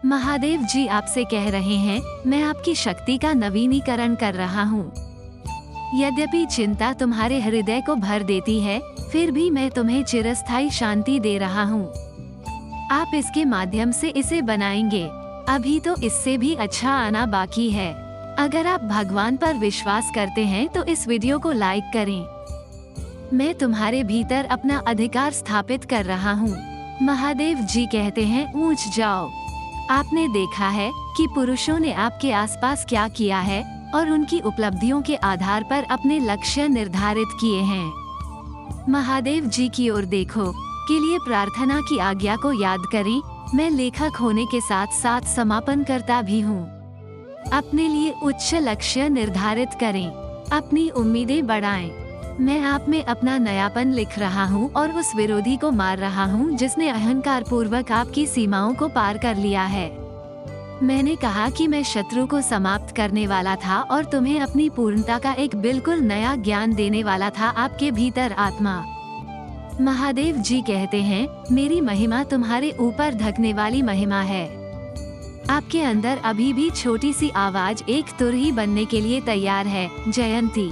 महादेव जी आपसे कह रहे हैं, मैं आपकी शक्ति का नवीनीकरण कर रहा हूँ। यद्यपि चिंता तुम्हारे हृदय को भर देती है, फिर भी मैं तुम्हें चिरस्थायी शांति दे रहा हूँ। आप इसके माध्यम से इसे बनाएंगे। अभी तो इससे भी अच्छा आना बाकी है। अगर आप भगवान पर विश्वास करते हैं तो इस वीडियो को लाइक करें। मैं तुम्हारे भीतर अपना अधिकार स्थापित कर रहा हूँ। महादेव जी कहते हैं, ऊंच जाओ। आपने देखा है कि पुरुषों ने आपके आसपास क्या किया है और उनकी उपलब्धियों के आधार पर अपने लक्ष्य निर्धारित किए हैं। महादेव जी की ओर देखो के लिए प्रार्थना की आज्ञा को याद करें। मैं लेखक होने के साथ साथ समापन करता भी हूँ। अपने लिए उच्च लक्ष्य निर्धारित करें, अपनी उम्मीदें बढ़ाएं। मैं आप में अपना नयापन लिख रहा हूँ और उस विरोधी को मार रहा हूँ जिसने अहंकार पूर्वक आपकी सीमाओं को पार कर लिया है। मैंने कहा कि मैं शत्रु को समाप्त करने वाला था और तुम्हें अपनी पूर्णता का एक बिल्कुल नया ज्ञान देने वाला था। आपके भीतर आत्मा। महादेव जी कहते हैं, मेरी महिमा तुम्हारे ऊपर धकने वाली महिमा है। आपके अंदर अभी भी छोटी सी आवाज एक तुरही बनने के लिए तैयार है। जयंती,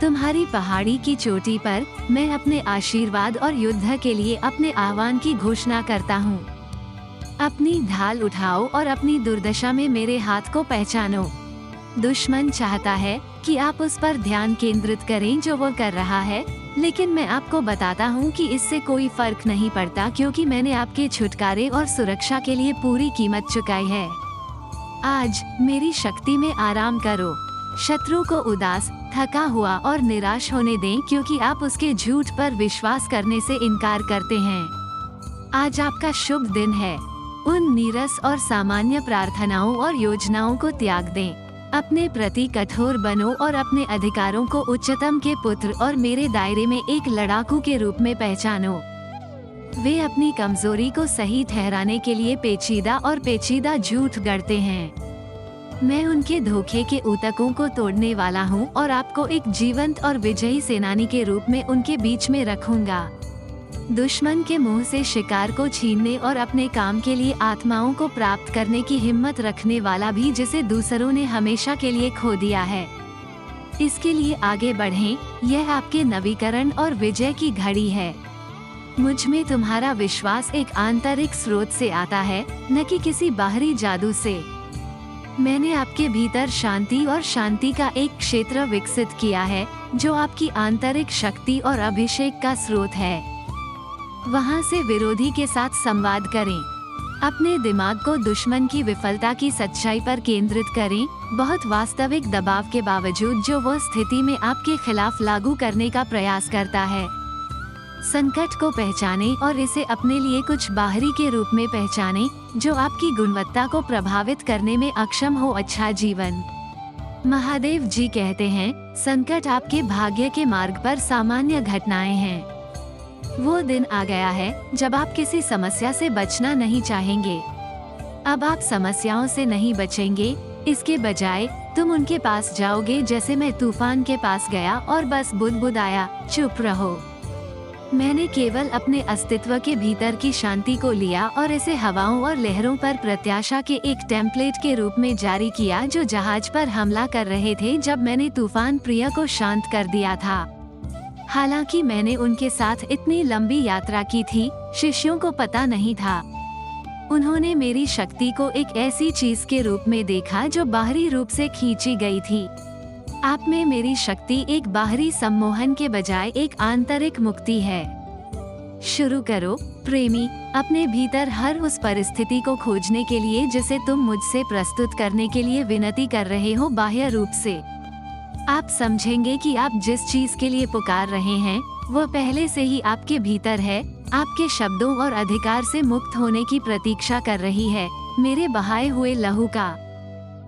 तुम्हारी पहाड़ी की चोटी पर मैं अपने आशीर्वाद और युद्ध के लिए अपने आह्वान की घोषणा करता हूँ। अपनी ढाल उठाओ और अपनी दुर्दशा में मेरे हाथ को पहचानो। दुश्मन चाहता है कि आप उस पर ध्यान केंद्रित करें जो वो कर रहा है, लेकिन मैं आपको बताता हूँ कि इससे कोई फर्क नहीं पड़ता, क्योंकि मैंने आपके छुटकारे और सुरक्षा के लिए पूरी कीमत चुकाई है। आज मेरी शक्ति में आराम करो। शत्रु को उदास, थका हुआ और निराश होने दें, क्योंकि आप उसके झूठ पर विश्वास करने से इनकार करते हैं। आज आपका शुभ दिन है। उन नीरस और सामान्य प्रार्थनाओं और योजनाओं को त्याग दें। अपने प्रति कठोर बनो और अपने अधिकारों को उच्चतम के पुत्र और मेरे दायरे में एक लड़ाकू के रूप में पहचानो। वे अपनी कमजोरी को सही ठहराने के लिए पेचीदा झूठ गढ़ते हैं। मैं उनके धोखे के ऊतकों को तोड़ने वाला हूँ और आपको एक जीवंत और विजयी सेनानी के रूप में उनके बीच में रखूंगा। दुश्मन के मुंह से शिकार को छीनने और अपने काम के लिए आत्माओं को प्राप्त करने की हिम्मत रखने वाला भी, जिसे दूसरों ने हमेशा के लिए खो दिया है। इसके लिए आगे बढ़ें। यह आपके नवीकरण और विजय की घड़ी है। मुझ में तुम्हारा विश्वास एक आंतरिक स्रोत से आता है, न कि किसी बाहरी जादू से। मैंने आपके भीतर शांति और शांति का एक क्षेत्र विकसित किया है, जो आपकी आंतरिक शक्ति और अभिषेक का स्रोत है। वहाँ से विरोधी के साथ संवाद करें। अपने दिमाग को दुश्मन की विफलता की सच्चाई पर केंद्रित करें, बहुत वास्तविक दबाव के बावजूद जो वो स्थिति में आपके खिलाफ लागू करने का प्रयास करता है। संकट को पहचानें और इसे अपने लिए कुछ बाहरी के रूप में पहचानें, जो आपकी गुणवत्ता को प्रभावित करने में अक्षम हो। अच्छा जीवन। महादेव जी कहते हैं, संकट आपके भाग्य के मार्ग पर सामान्य घटनाएं हैं। वो दिन आ गया है जब आप किसी समस्या से बचना नहीं चाहेंगे। अब आप समस्याओं से नहीं बचेंगे, इसके बजाय तुम उनके पास जाओगे, जैसे मैं तूफान के पास गया और बस बुदबुदाया, चुप रहो। मैंने केवल अपने अस्तित्व के भीतर की शांति को लिया और इसे हवाओं और लहरों पर प्रत्याशा के एक टेम्पलेट के रूप में जारी किया, जो जहाज पर हमला कर रहे थे जब मैंने तूफान प्रिय को शांत कर दिया था। हालांकि मैंने उनके साथ इतनी लंबी यात्रा की थी, शिष्यों को पता नहीं था। उन्होंने मेरी शक्ति को एक ऐसी चीज के रूप में देखा जो बाहरी रूप से खींची गई थी। आप में मेरी शक्ति एक बाहरी सम्मोहन के बजाय एक आंतरिक मुक्ति है। शुरू करो प्रेमी, अपने भीतर हर उस परिस्थिति को खोजने के लिए जिसे तुम मुझसे प्रस्तुत करने के लिए विनती कर रहे हो। बाह्य रूप से आप समझेंगे कि आप जिस चीज के लिए पुकार रहे हैं वो पहले से ही आपके भीतर है, आपके शब्दों और अधिकार से मुक्त होने की प्रतीक्षा कर रही है, मेरे बहाए हुए लहू का।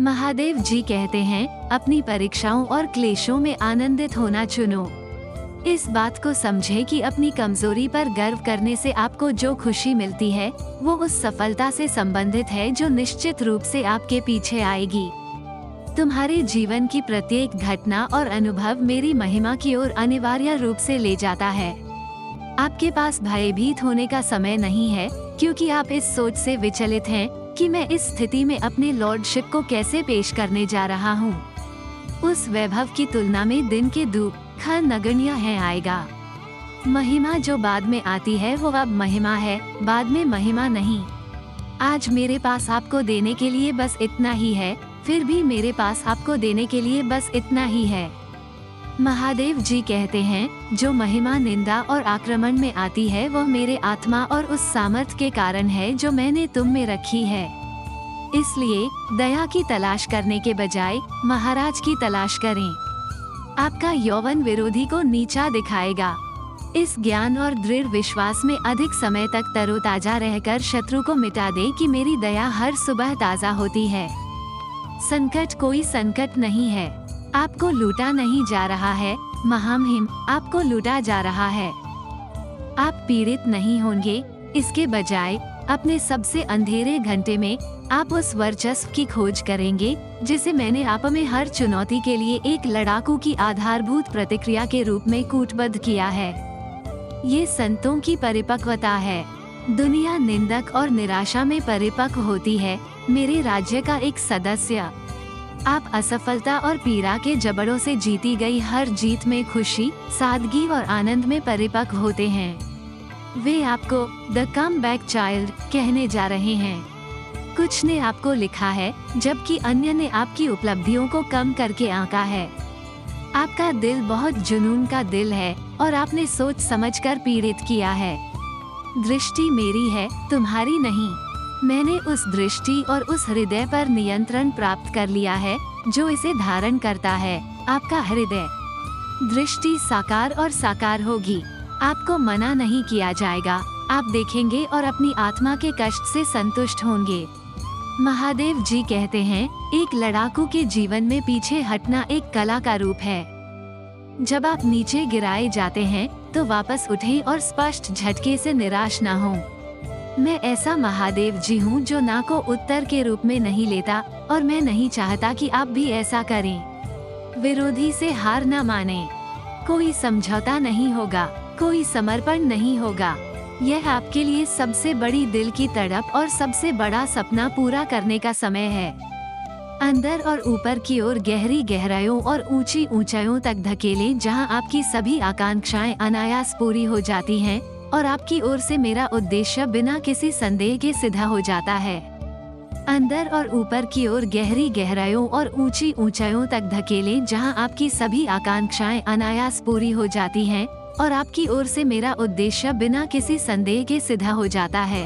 महादेव जी कहते हैं, अपनी परीक्षाओं और क्लेशों में आनंदित होना चुनो। इस बात को समझे कि अपनी कमजोरी पर गर्व करने से आपको जो खुशी मिलती है वो उस सफलता से संबंधित है जो निश्चित रूप से आपके पीछे आएगी। तुम्हारे जीवन की प्रत्येक घटना और अनुभव मेरी महिमा की ओर अनिवार्य रूप से ले जाता है। आपके पास भयभीत होने का समय नहीं है, क्योंकि आप इस सोच से विचलित हैं कि मैं इस स्थिति में अपने लॉर्डशिप को कैसे पेश करने जा रहा हूँ। उस वैभव की तुलना में दिन के दुख नगण्य है आएगा। महिमा जो बाद में आती है वो अब महिमा है, बाद में महिमा नहीं। आज मेरे पास आपको देने के लिए बस इतना ही है, फिर भी मेरे पास आपको देने के लिए बस इतना ही है। महादेव जी कहते हैं, जो महिमा निंदा और आक्रमण में आती है वह मेरे आत्मा और उस सामर्थ्य के कारण है जो मैंने तुम में रखी है। इसलिए दया की तलाश करने के बजाय महाराज की तलाश करें। आपका यौवन विरोधी को नीचा दिखाएगा। इस ज्ञान और दृढ़ विश्वास में अधिक समय तक तरोताजा रहकर शत्रु को मिटा दे कि मेरी दया हर सुबह ताजा होती है। संकट कोई संकट नहीं है, आपको लूटा नहीं जा रहा है, महामहिम आपको लूटा जा रहा है। आप पीड़ित नहीं होंगे, इसके बजाय अपने सबसे अंधेरे घंटे में आप उस वर्चस्व की खोज करेंगे जिसे मैंने आप में हर चुनौती के लिए एक लड़ाकू की आधारभूत प्रतिक्रिया के रूप में कूटबद्ध किया है। ये संतों की परिपक्वता है। दुनिया निंदक और निराशा में परिपक्व होती है। मेरे राज्य का एक सदस्य, आप असफलता और पीड़ा के जबड़ों से जीती गई हर जीत में खुशी, सादगी और आनंद में परिपक्व होते हैं। वे आपको द कम बैक चाइल्ड कहने जा रहे हैं। कुछ ने आपको लिखा है, जबकि अन्य ने आपकी उपलब्धियों को कम करके आंका है। आपका दिल बहुत जुनून का दिल है और आपने सोच समझकर पीड़ित किया है। दृष्टि मेरी है, तुम्हारी नहीं। मैंने उस दृष्टि और उस हृदय पर नियंत्रण प्राप्त कर लिया है जो इसे धारण करता है, आपका हृदय। दृष्टि साकार और साकार होगी। आपको मना नहीं किया जाएगा। आप देखेंगे और अपनी आत्मा के कष्ट से संतुष्ट होंगे। महादेव जी कहते हैं, एक लड़ाकू के जीवन में पीछे हटना एक कला का रूप है। जब आप नीचे गिराए जाते हैं तो वापस उठें और स्पष्ट झटके से निराश न हों। मैं ऐसा महादेव जी हूँ जो ना को उत्तर के रूप में नहीं लेता और मैं नहीं चाहता कि आप भी ऐसा करें। विरोधी से हार न माने। कोई समझौता नहीं होगा, कोई समर्पण नहीं होगा। यह आपके लिए सबसे बड़ी दिल की तड़प और सबसे बड़ा सपना पूरा करने का समय है। अंदर और ऊपर की ओर गहरी गहराइयों और ऊंची ऊंचाइयों तक धकेलें, जहां आपकी सभी आकांक्षाएं अनायास पूरी हो जाती हैं और आपकी ओर से मेरा उद्देश्य बिना किसी संदेह के सिद्ध हो जाता है। अंदर और ऊपर की ओर गहरी गहराइयों और ऊंची ऊंचाइयों तक धकेलें, जहां आपकी सभी आकांक्षाएं अनायास पूरी हो जाती हैं और आपकी ओर से मेरा उद्देश्य बिना किसी संदेह के सिद्ध हो जाता है।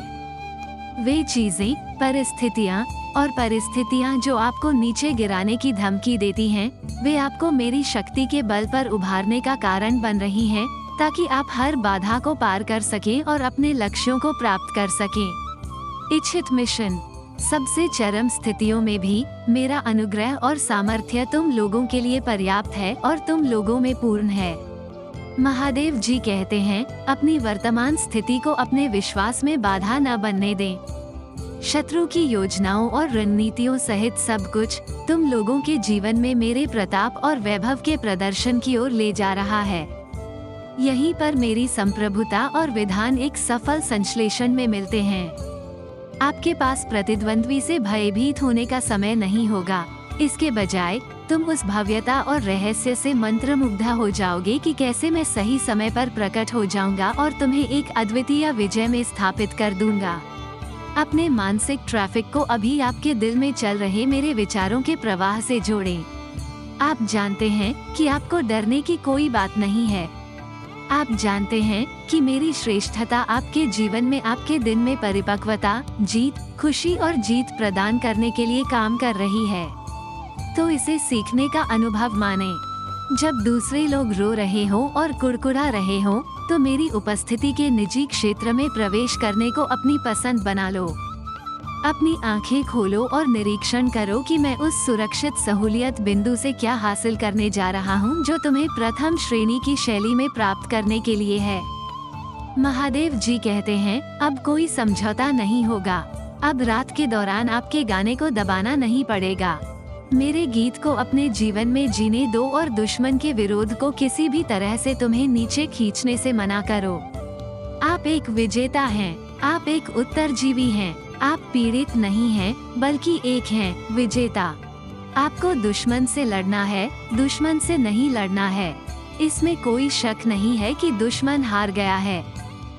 वे चीजें, परिस्थितियां जो आपको नीचे गिराने की धमकी देती हैं, वे आपको मेरी शक्ति के बल पर उभारने का कारण बन रही हैं, ताकि आप हर बाधा को पार कर सकें और अपने लक्ष्यों को प्राप्त कर सकें। इच्छित मिशन। सबसे चरम स्थितियों में भी मेरा अनुग्रह और सामर्थ्य तुम लोगों के लिए पर्याप्त है और तुम लोगों में पूर्ण है। महादेव जी कहते हैं, अपनी वर्तमान स्थिति को अपने विश्वास में बाधा न बनने दें। शत्रु की योजनाओं और रणनीतियों सहित सब कुछ तुम लोगों के जीवन में मेरे प्रताप और वैभव के प्रदर्शन की ओर ले जा रहा है। यहीं पर मेरी संप्रभुता और विधान एक सफल संश्लेषण में मिलते हैं। आपके पास प्रतिद्वंद्वी से भयभीत होने का समय नहीं होगा। इसके बजाय तुम उस भव्यता और रहस्य से मंत्रमुग्ध हो जाओगे कि कैसे मैं सही समय पर प्रकट हो जाऊंगा और तुम्हें एक अद्वितीय विजय में स्थापित कर दूंगा। अपने मानसिक ट्रैफिक को अभी आपके दिल में चल रहे मेरे विचारों के प्रवाह से जोड़ें। आप जानते हैं कि आपको डरने की कोई बात नहीं है। आप जानते हैं कि मेरी श्रेष्ठता आपके जीवन में आपके दिन में परिपक्वता, जीत, खुशी और जीत प्रदान करने के लिए काम कर रही है। तो इसे सीखने का अनुभव माने। जब दूसरे लोग रो रहे हो और कुड़कुड़ा रहे हो, तो मेरी उपस्थिति के निजी क्षेत्र में प्रवेश करने को अपनी पसंद बना लो। अपनी आंखें खोलो और निरीक्षण करो कि मैं उस सुरक्षित सहूलियत बिंदु से क्या हासिल करने जा रहा हूं, जो तुम्हें प्रथम श्रेणी की शैली में प्राप्त करने के लिए है। महादेव जी कहते हैं, अब कोई समझौता नहीं होगा। अब रात के दौरान आपके गाने को दबाना नहीं पड़ेगा। मेरे गीत को अपने जीवन में जीने दो और दुश्मन के विरोध को किसी भी तरह से तुम्हें नीचे खींचने से मना करो। आप एक विजेता हैं, आप एक उत्तरजीवी हैं। आप पीड़ित नहीं हैं, बल्कि एक हैं, विजेता। आपको दुश्मन से लड़ना है, दुश्मन से नहीं लड़ना है। इसमें कोई शक नहीं है कि दुश्मन हार गया है।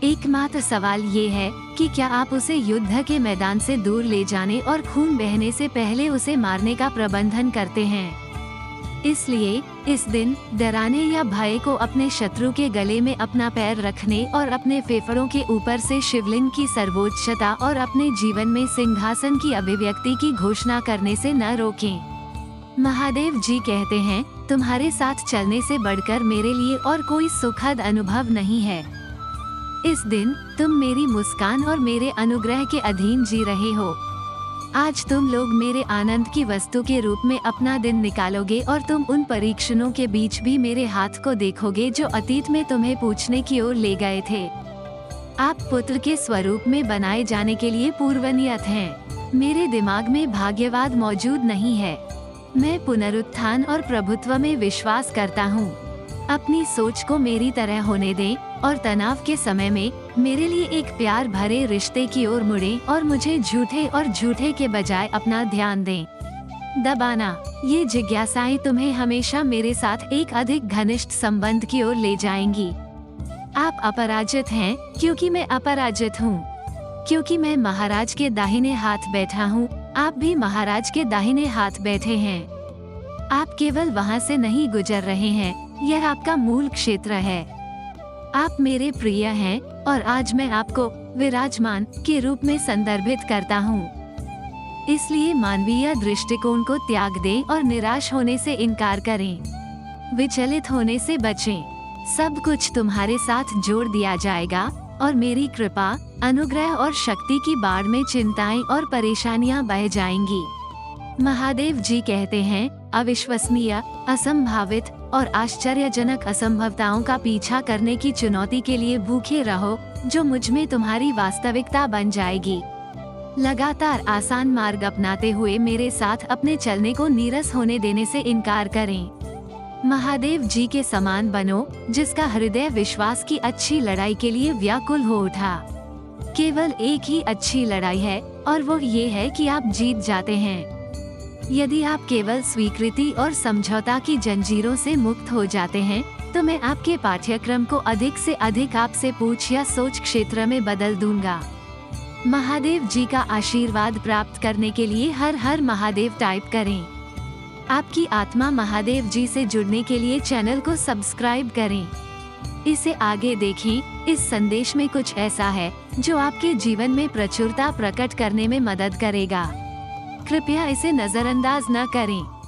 एकमात्र सवाल ये है कि क्या आप उसे युद्ध के मैदान से दूर ले जाने और खून बहने से पहले उसे मारने का प्रबंधन करते हैं। इसलिए इस दिन डराने या भय को अपने शत्रु के गले में अपना पैर रखने और अपने फेफड़ों के ऊपर से शिवलिंग की सर्वोच्चता और अपने जीवन में सिंहासन की अभिव्यक्ति की घोषणा करने से न रोकें। महादेव जी कहते हैं, तुम्हारे साथ चलने से बढ़कर मेरे लिए और कोई सुखद अनुभव नहीं है। इस दिन तुम मेरी मुस्कान और मेरे अनुग्रह के अधीन जी रहे हो। आज तुम लोग मेरे आनंद की वस्तु के रूप में अपना दिन निकालोगे और तुम उन परीक्षणों के बीच भी मेरे हाथ को देखोगे जो अतीत में तुम्हें पूछने की ओर ले गए थे। आप पुत्र के स्वरूप में बनाए जाने के लिए पूर्वनियत हैं। मेरे दिमाग में भाग्यवाद मौजूद नहीं है। मैं पुनरुत्थान और प्रभुत्व में विश्वास करता हूँ। अपनी सोच को मेरी तरह होने दें और तनाव के समय में मेरे लिए एक प्यार भरे रिश्ते की ओर मुड़ें और मुझे झूठे के बजाय अपना ध्यान दें। दबाना, ये जिज्ञासाएं तुम्हें हमेशा मेरे साथ एक अधिक घनिष्ठ संबंध की ओर ले जाएंगी। आप अपराजित हैं क्योंकि मैं अपराजित हूँ। क्योंकि मैं महाराज के दाहिने हाथ बैठा हूँ, आप भी महाराज के दाहिने हाथ बैठे हैं। आप केवल वहाँ से नहीं गुजर रहे हैं, यह आपका मूल क्षेत्र है। आप मेरे प्रिय हैं और आज मैं आपको विराजमान के रूप में संदर्भित करता हूँ। इसलिए मानवीय दृष्टिकोण को त्याग दें और निराश होने से इनकार करें। विचलित होने से बचें। सब कुछ तुम्हारे साथ जोड़ दिया जाएगा और मेरी कृपा, अनुग्रह और शक्ति की बाढ़ में चिंताएं और परेशानियां बह जाएंगी। महादेव जी कहते हैं, अविश्वसनीय, असंभावित और आश्चर्यजनक असंभवताओं का पीछा करने की चुनौती के लिए भूखे रहो, जो मुझ में तुम्हारी वास्तविकता बन जाएगी। लगातार आसान मार्ग अपनाते हुए मेरे साथ अपने चलने को नीरस होने देने से इनकार करें। महादेव जी के समान बनो, जिसका हृदय विश्वास की अच्छी लड़ाई के लिए व्याकुल हो उठा। केवल एक ही अच्छी लड़ाई है और वो ये है कि आप जीत जाते हैं। यदि आप केवल स्वीकृति और समझौता की जंजीरों से मुक्त हो जाते हैं, तो मैं आपके पाठ्यक्रम को अधिक से अधिक आपसे पूछ या सोच क्षेत्र में बदल दूंगा। महादेव जी का आशीर्वाद प्राप्त करने के लिए हर हर महादेव टाइप करें। आपकी आत्मा महादेव जी से जुड़ने के लिए चैनल को सब्सक्राइब करें। इसे आगे देखें। इस संदेश में कुछ ऐसा है जो आपके जीवन में प्रचुरता प्रकट करने में मदद करेगा। कृपया इसे नजरअंदाज न करें।